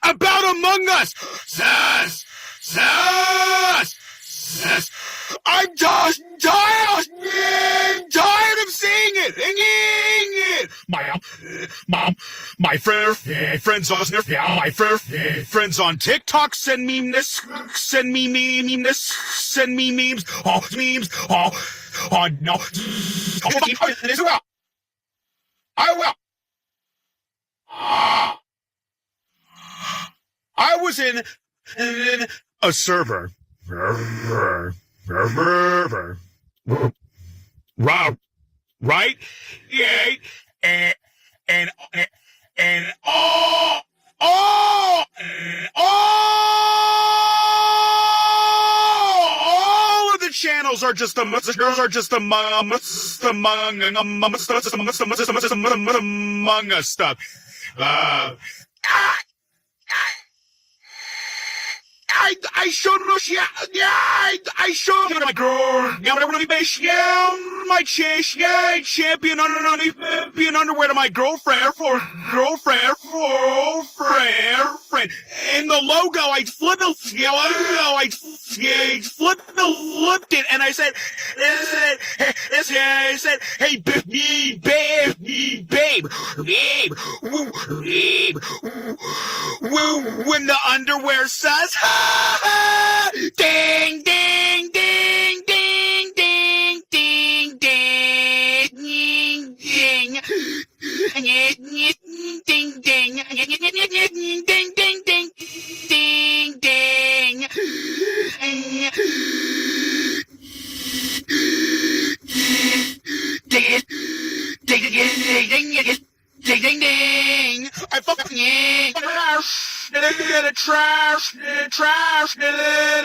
about Among Us. Sus. I'm just tired of seeing it. My friends on TikTok send me memes. Oh no. I will. I was in a server. Right? Yeah. And all of the channels are just among us stuff. I showed my girl. Yeah, I want to be my champion underwear to my girlfriend. And the logo, I flipped it, and I said, hey, babe, when the underwear says, ding, ding, ding, ding, ding, ding, ding, ding, ding, ding, ding. I fucking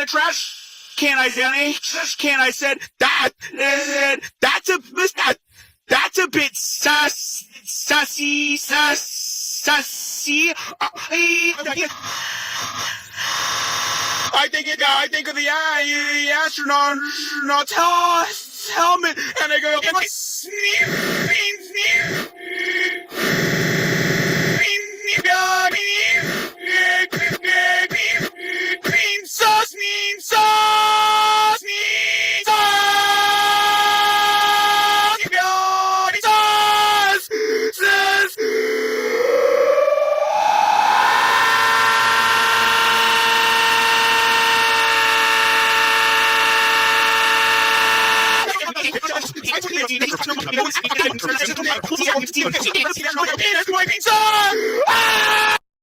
trash. Can't I said that's a bit sussy. I think of the astronaut's helmet, and I go,